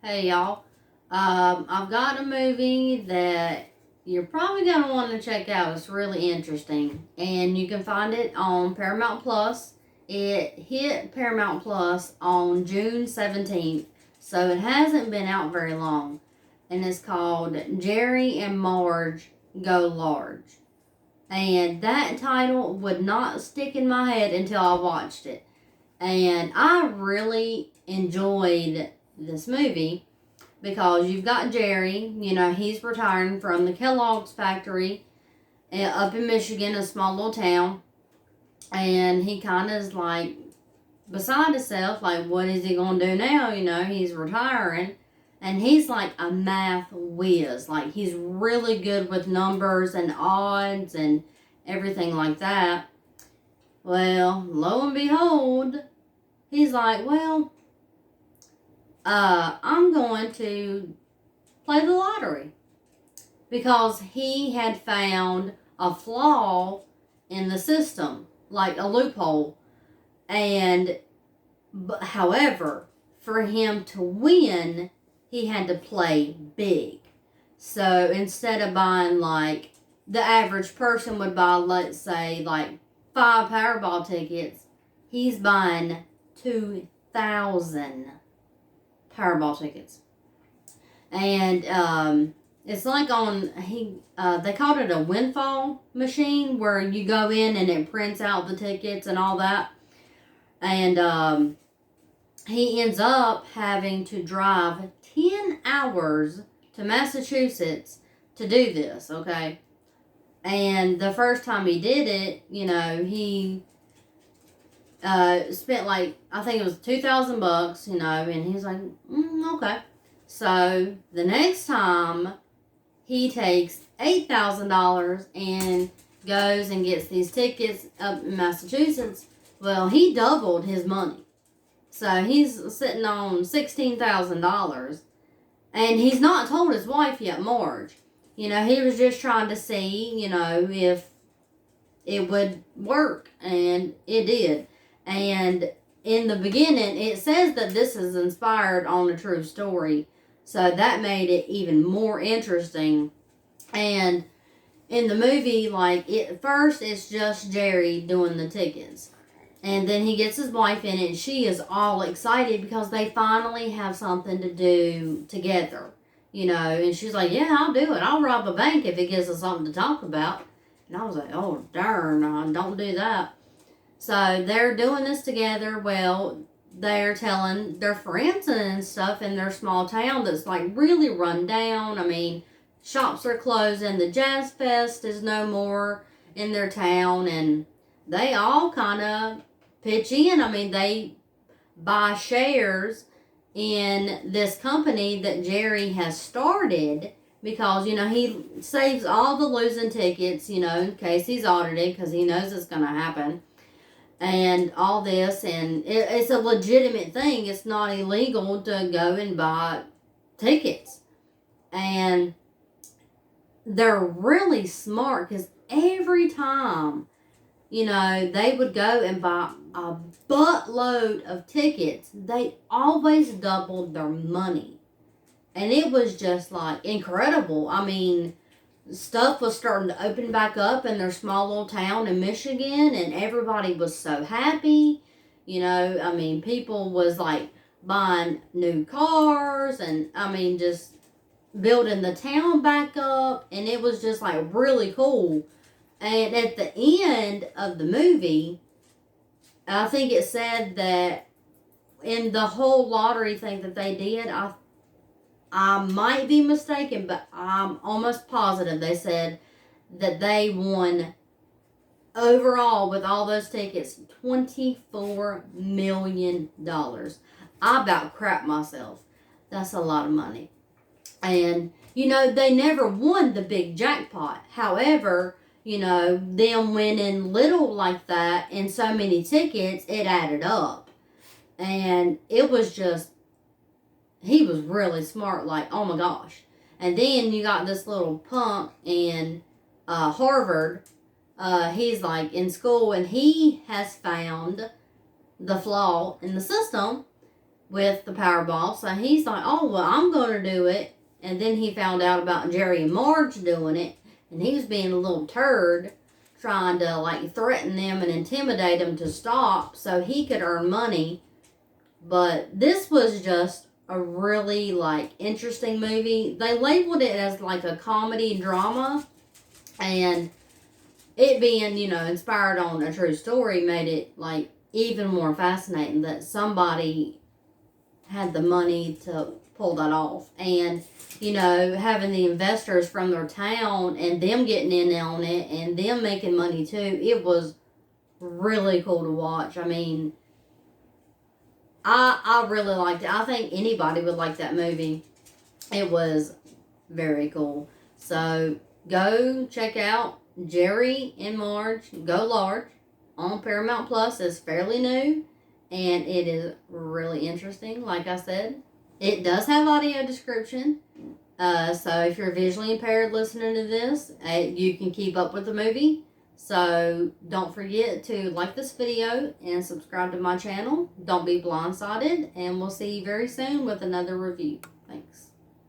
Hey y'all, I've got a movie that you're probably going to want to check out. It's really interesting, and you can find it on Paramount Plus. It hit Paramount Plus on June 17th, so it hasn't been out very long, and it's called Jerry and Marge Go Large. And that title would not stick in my head until I watched it. And I really enjoyed this movie because you've got Jerry, he's retiring from the Kellogg's factory up in Michigan, a small little town. And he kind of is like beside himself, like, what is he going to do now? He's retiring. And he's like a math whiz. Like, he's really good with numbers and odds and everything like that. Well, lo and behold, he's like, well, I'm going to play the lottery. Because he had found a flaw in the system, like a loophole. And, however, for him to win, he had to play big. So instead of buying like the average person would buy, let's say, like 5 Powerball tickets, he's buying 2,000 Powerball tickets. And it's like they called it a windfall machine where you go in and it prints out the tickets and all that. And he ends up having to drive 10 hours to Massachusetts to do this, okay? And the first time he did it, he spent like, I think it was $2,000, and he's like, okay. So the next time he takes $8,000 and goes and gets these tickets up in Massachusetts. Well, he doubled his money. So he's sitting on $16,000. And he's not told his wife yet, Marge. He was just trying to see, if it would work. And it did. And in the beginning, it says that this is inspired on a true story. So that made it even more interesting. And in the movie, first it's just Jerry doing the tickets. And then he gets his wife in it, and she is all excited because they finally have something to do together. And she's like, yeah, I'll do it. I'll rob a bank if it gives us something to talk about. And I was like, oh, darn, don't do that. So they're doing this together. Well, they're telling their friends and stuff in their small town that's like really run down. I mean, shops are closing. The Jazz Fest is no more in their town. And they all kind of pitch in. I mean, they buy shares in this company that Jerry has started because, he saves all the losing tickets, in case he's audited because he knows it's going to happen. And all this, and it's a legitimate thing. It's not illegal to go and buy tickets. And they're really smart because every time, they would go and buy a buttload of tickets, they always doubled their money. And it was just like incredible. I mean, stuff was starting to open back up in their small little town in Michigan, and everybody was so happy. People was like buying new cars, and just building the town back up, and it was just like really cool. And at the end of the movie, I think it said that in the whole lottery thing that they did, I might be mistaken, but I'm almost positive they said that they won overall with all those tickets $24 million. I about crapped myself. That's a lot of money. And, they never won the big jackpot. However, them winning little like that and so many tickets, it added up. And it was just, he was really smart, like, oh my gosh. And then you got this little punk in Harvard. He's like in school, and he has found the flaw in the system. with the Powerball. So he's like, oh, well, I'm going to do it. And then he found out about Jerry and Marge doing it. And he was being a little turd, trying to, like, threaten them and intimidate them to stop so he could earn money. But this was just a really, like, interesting movie. They labeled it as, like, a comedy drama. And it being, you know, inspired on a true story made it, like, even more fascinating that somebody had the money to pull that off. And, you know, having the investors from their town and them getting in on it and them making money too, it was really cool to watch. I mean, I really liked it. I think anybody would like that movie. It was very cool. So go check out Jerry and Marge Go Large on Paramount Plus. It's fairly new and it is really interesting. Like I said, it does have audio description. So if you're visually impaired listening to this, you can keep up with the movie. So don't forget to like this video and subscribe to my channel. Don't be blindsided, and we'll see you very soon with another review. Thanks.